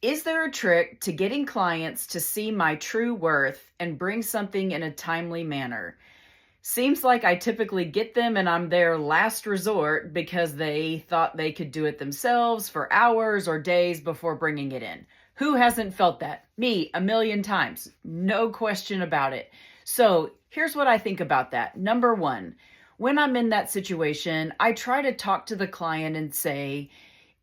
Is there a trick to getting clients to see my true worth and bring something in a timely manner? Seems like I typically get them and I'm their last resort because they thought they could do it themselves for hours or days before bringing it in. Who hasn't felt that? Me, a million times. No question about it. So here's what I think about that. Number one, when I'm in that situation, I try to talk to the client and say,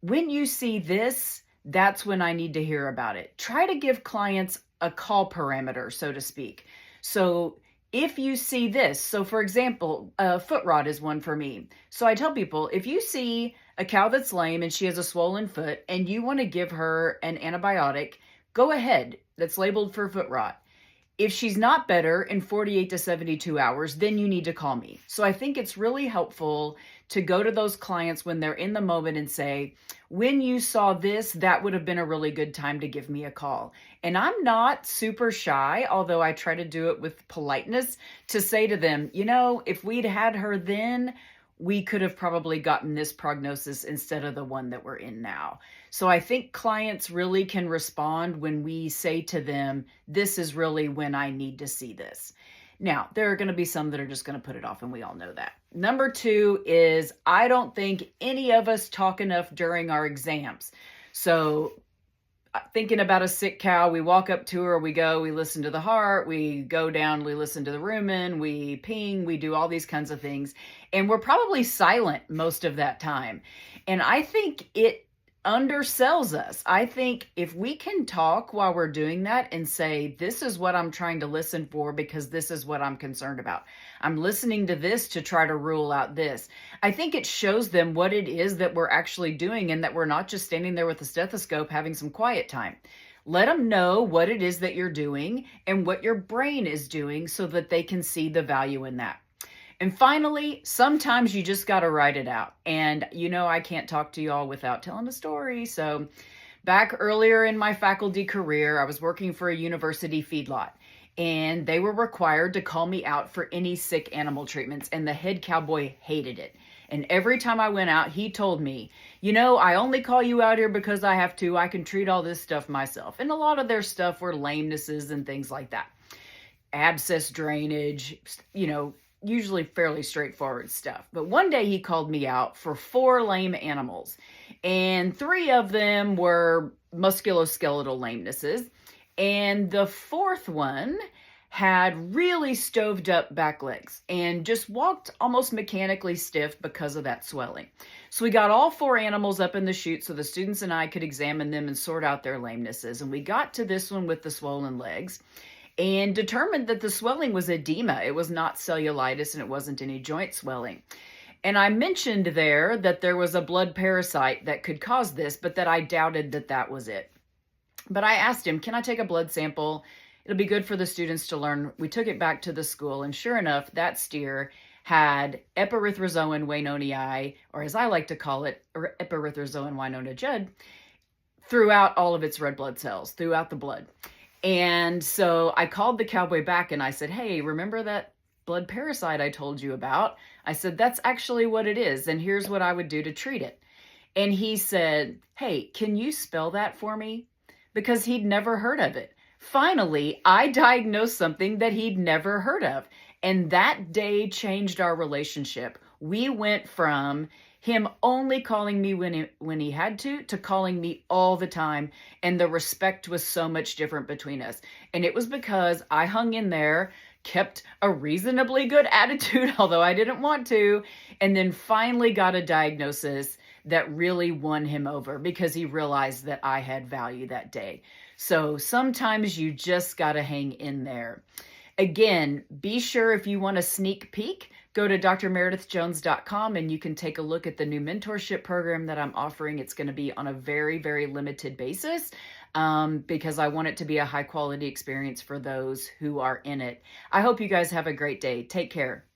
when you see this, that's when I need to hear about it. Try to give clients a call parameter, so to speak. So if you see this, so for example, a foot rot is one for me. So I tell people, if you see a cow that's lame and she has a swollen foot and you want to give her an antibiotic, go ahead. That's labeled for foot rot. If she's not better in 48 to 72 hours, then you need to call me. So I think it's really helpful to go to those clients when they're in the moment and say, when you saw this, that would have been a really good time to give me a call. And I'm not super shy, although I try to do it with politeness, to say to them, if we'd had her then, we could have probably gotten this prognosis instead of the one that we're in now. So I think clients really can respond when we say to them, this is really when I need to see this. Now, there are going to be some that are just going to put it off, and we all know that. Number two is I don't think any of us talk enough during our exams. So thinking about a sick cow, we walk up to her, we listen to the heart, we go down, we listen to the rumen, we ping, we do all these kinds of things. And we're probably silent most of that time. And I think it undersells us. I think if we can talk while we're doing that and say, this is what I'm trying to listen for because this is what I'm concerned about. I'm listening to this to try to rule out this. I think it shows them what it is that we're actually doing and that we're not just standing there with a stethoscope having some quiet time. Let them know what it is that you're doing and what your brain is doing so that they can see the value in that. And finally, sometimes you just got to write it out. And I can't talk to y'all without telling a story. So back earlier in my faculty career, I was working for a university feedlot. And they were required to call me out for any sick animal treatments. And the head cowboy hated it. And every time I went out, he told me, I only call you out here because I have to. I can treat all this stuff myself. And a lot of their stuff were lamenesses and things like that. Abscess drainage, usually fairly straightforward stuff. But one day he called me out for 4 lame animals, and 3 of them were musculoskeletal lamenesses. And the 4th one had really stoved up back legs and just walked almost mechanically stiff because of that swelling. So we got all 4 animals up in the chute so the students and I could examine them and sort out their lamenesses. And we got to this one with the swollen legs and determined that the swelling was edema. It was not cellulitis and it wasn't any joint swelling. And I mentioned there that there was a blood parasite that could cause this, but that I doubted that that was it. But I asked him, can I take a blood sample? It'll be good for the students to learn. We took it back to the school, and sure enough, that steer had epirythrozoan wainonii, or as I like to call it, epirythrozoan wainona judd, throughout all of its red blood cells, throughout the blood. And so I called the cowboy back and I said, hey, remember that blood parasite I told you about? I said, that's actually what it is. And here's what I would do to treat it. And he said, hey, can you spell that for me? Because he'd never heard of it. Finally, I diagnosed something that he'd never heard of. And that day changed our relationship. We went from him only calling me when he had to calling me all the time. And the respect was so much different between us. And it was because I hung in there, kept a reasonably good attitude, although I didn't want to, and then finally got a diagnosis that really won him over because he realized that I had value that day. So sometimes you just got to hang in there. Again, be sure if you want a sneak peek, go to drmeredithjones.com and you can take a look at the new mentorship program that I'm offering. It's going to be on a very, very limited basis because I want it to be a high quality experience for those who are in it. I hope you guys have a great day. Take care.